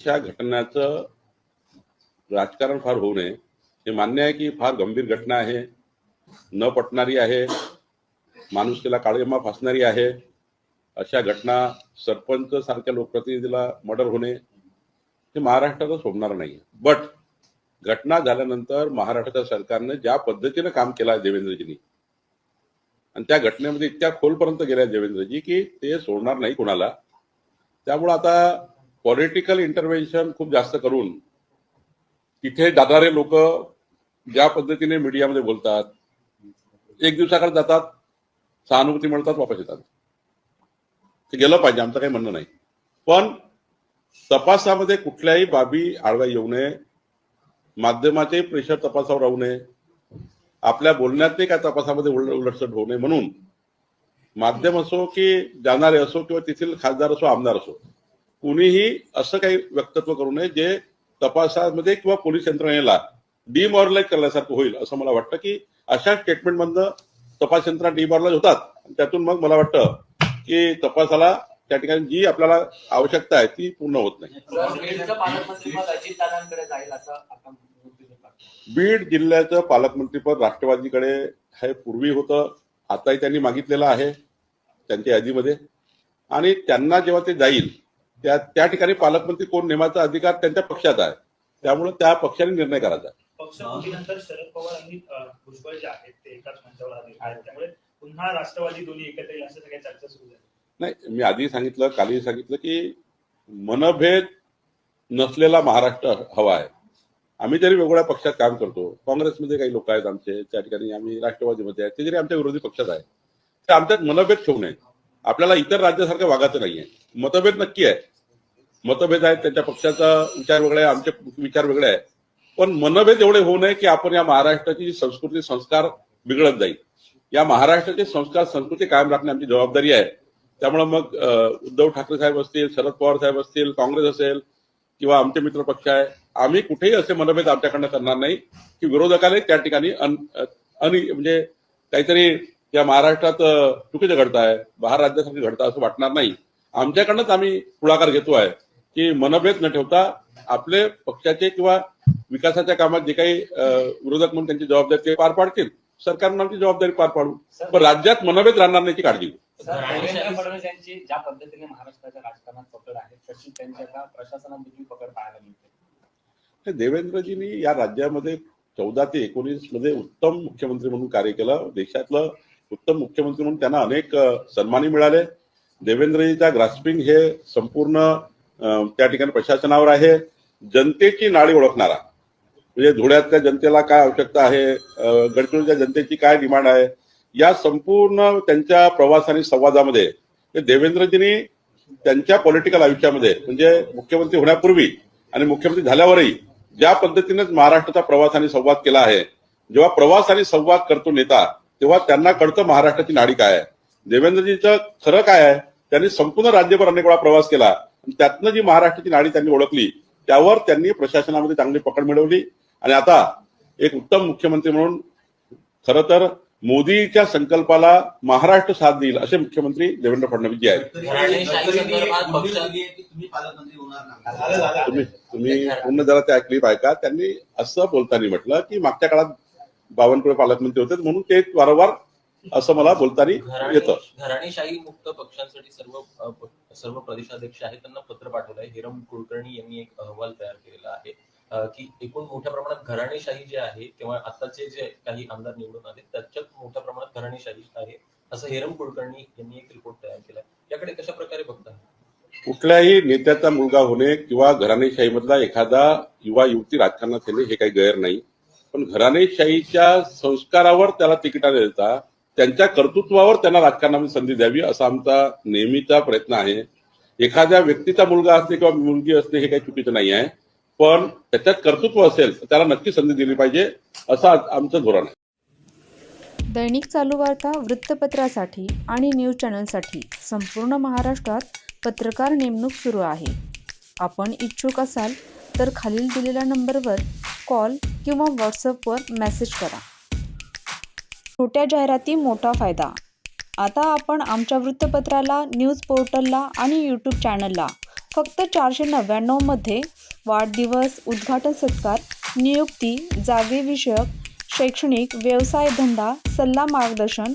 अशा घटनाचं राजकारण फार होऊ नये हे मान्य आहे की फार गंभीर घटना आहे, न पटणारी आहे, माणुसकीला काळीमा फासणारी आहे. अशा घटना सरपंच सारख्या लोकप्रतिनिधीला मर्डर होणे हे महाराष्ट्रातच होणार नाही. बट घटना झाल्यानंतर महाराष्ट्राच्या सरकारने ज्या पद्धतीने काम केलं आहे देवेंद्रजींनी आणि त्या घटनेमध्ये इतक्या खोलपर्यंत गेल्या देवेंद्रजी की ते सोडणार नाही कोणाला. त्यामुळे आता पॉलिटिकल इंटरव्हेन्शन खूप जास्त करून तिथे जाणारे लोक ज्या पद्धतीने मीडियामध्ये बोलतात, एक दिवसाकडे जातात, सहानुभूती मिळतात, वापस येतात. ते गेलं पाहिजे, आमचं काही म्हणणं नाही. पण तपासामध्ये कुठल्याही बाबी आडव्या येऊ नये, माध्यमाचे प्रेशर तपासावर राहू नये, आपल्या बोलण्यातही काय तपासामध्ये उलटसट होऊ नये म्हणून माध्यम असो की जाणारे असो किंवा तेथील खासदार असो आमदार असो कुणीही असं काही वक्तव्य करू नये जे तपासामध्ये किंवा पोलीस यंत्रणेला डिमॉरलाइज करण्यासारखं होईल. असं मला वाटतं की अशा स्टेटमेंटमधनं तपास यंत्रणा डिमॉरलाइज होतात. त्यातून मग मला वाटतं की तपासाला त्या ठिकाणी जी आपल्याला आवश्यकता आहे ती पूर्ण होत नाही. बीड जिल्ह्याचं पालकमंत्रीपद राष्ट्रवादीकडे हे पूर्वी होतं, आताही त्यांनी मागितलेलं आहे त्यांच्या यादीमध्ये. आणि त्यांना जेव्हा ते जाईल त्या ठिकाणी पालकमंत्री कोण नेमाचा अधिकार त्यांच्या पक्षात आहे. त्यामुळे त्या पक्षाने निर्णय करायचा. पक्षानंतर शरद पवार आणि भुजबळ जे आहेत ते एकाच मंचावर आहेत, त्यामुळे पुन्हा राष्ट्रवादी दोन्ही एकत्र येईल असं सगळ्या चर्चा सुरू झाली. नाही, मी आधी सांगितलं, कालही सांगितलं की मनभेद नसलेला महाराष्ट्र हवा आहे. आम्ही जरी वेगवेगळ्या पक्षात काम करतो, काँग्रेसमध्ये काही लोक आहेत आमचे, त्या ठिकाणी आम्ही राष्ट्रवादीमध्ये आहेत, ते जरी आमच्या विरोधी पक्षात आहे, तर आमच्यात मनभेद ठेवू नये. आपल्याला इतर राज्यासारखं वागायचं नाहीये. मतभेद नक्की आहे, मतभेद आहेत, त्यांच्या पक्षाचा विचार वेगळा आहे, आमचे विचार वेगळे आहे, पण मनभेद एवढे होऊ नये की आपण या महाराष्ट्राची संस्कृती संस्कार बिघडत जाईल. या महाराष्ट्राचे संस्कार संस्कृती कायम राखणे आमची जबाबदारी आहे. त्यामुळे मग उद्धव ठाकरे साहेब असतील, शरद पवार साहेब असतील, काँग्रेस असेल किंवा आमचे मित्र पक्ष आहे, आम्ही कुठेही असे मनभेद आमच्याकडनं करणार नाही की विरोधकाला त्या ठिकाणी म्हणजे काहीतरी या महाराष्ट्रात चुकीचं घडत आहे, बाहेर राज्यासारखं घडतं असं वाटणार नाही. आमच्याकडनंच आम्ही पुढाकार घेतो आहे की मनभेद न ठेवता आपले पक्षाचे किंवा विकासाच्या कामात जे काही विरोधक म्हणून त्यांची जबाबदारी ते पार पाडतील, सरकारनं आमची जबाबदारी पार पाडू, पण राज्यात मनभेद राहणार नाही याची काळजी घेऊ. देवेंद्र फडणवीस यांची ज्या पद्धतीने महाराष्ट्राच्या राजकारणात पकड आहे तशी त्यांच्या प्रशासनात देखील पकड पाहायला मिळते. देवेंद्रजींनी या राज्यामध्ये 14 ते 19 मध्ये उत्तम मुख्यमंत्री म्हणून कार्य केलं. देशातलं उत्तम मुख्यमंत्री म्हणून त्यांना अनेक सन्मानही मिळाले. देवेंद्रजीचा ग्रास्पिंग हे संपूर्ण त्या ठिकाणी प्रशासनावर आहे. जनतेची नाडी ओळखणारा, म्हणजे धुळ्यातल्या जनतेला काय आवश्यकता आहे, गडचिरोलीच्या जनतेची काय डिमांड आहे, या संपूर्ण त्यांच्या प्रवास आणि संवादामध्ये देवेंद्रजींनी त्यांच्या पॉलिटिकल आयुष्यामध्ये म्हणजे मुख्यमंत्री होण्यापूर्वी आणि मुख्यमंत्री झाल्यावरही ज्या पद्धतीने महाराष्ट्राचा प्रवास आणि संवाद केला आहे, जेव्हा प्रवास आणि संवाद करतो नेता तेव्हा त्यांना कळतं महाराष्ट्राची नाडी काय आहे. देवेंद्रजीचं खरं काय आहे, त्यांनी संपूर्ण राज्यभर अनेक वेळा प्रवास केला, त्यातनं जी महाराष्ट्राची नाडी त्यांनी ओळखली, त्यावर त्यांनी प्रशासनामध्ये चांगली पकड मिळवली. आणि आता एक उत्तम मुख्यमंत्री म्हणून खरं तर मोदीच्या संकल्पाला महाराष्ट्र साथ देईल असे मुख्यमंत्री देवेंद्र फडणवीस जी आहेत. तुम्ही पूर्ण जरा त्या क्लिप ऐका. त्यांनी असं बोलताना म्हटलं की मागच्या काळात बावनकुळे पालकमंत्री होते म्हणून ते वारंवार असं मला बोलताना येतं. घराणेशाही मुक्त पक्षांसाठी सर्व प्रदेशाध्यक्ष आहेत त्यांना पत्र पाठवलं आहे. हिरम कुलकर्णी यांनी एक अहवाल तयार केलेला आहे की एकूण मोठ्या प्रमाणात घराणेशाही जे आहे किंवा आताचे जे काही आमदार निवडून आले त्याच्यात मोठ्या प्रमाणात घराणेशाही आहे असं हिरम कुलकर्णी यांनी एक रिपोर्ट तयार केला. याकडे कशा प्रकारे बघता? कुठल्याही नेत्याचा मुलगा होणे किंवा घराणेशाहीमधला एखादा युवा युवती राजकारणात येणे हे काही गैर नाही, पण घराणेशाहीच्या संस्कारावर त्याला तिकिटाने देता त्यांच्या कर्तृत्वावर त्यांना राजकारणामध्ये संधी द्यावी असा आमचा नेहमीचा प्रयत्न आहे. एखाद्या व्यक्तीचा मुलगा असणे किंवा मुलगी असणे हे काही चुकीचं नाही आहे, पण त्याच्यात कर्तृत्व असेल तर त्याला नक्की संधी दिली पाहिजे असं आमचं धोरण आहे. दैनिक चालू वार्ता वृत्तपत्रासाठी आणि न्यूज चॅनलसाठी संपूर्ण महाराष्ट्रात पत्रकार नेमणूक सुरू आहे. आपण इच्छुक असाल तर खालील दिलेल्या नंबरवर कॉल किंवा व्हॉट्सअपवर मेसेज करा. छोट्या जाहिराती मोठा फायदा. आता आपण आमच्या वृत्तपत्राला, न्यूज पोर्टलला आणि यूट्यूब चॅनलला फक्त 499मध्ये वाढदिवस, उद्घाटन सत्कार, नियुक्ती, जागेविषयक, शैक्षणिक, व्यवसाय, धंदा, सल्ला, मार्गदर्शन,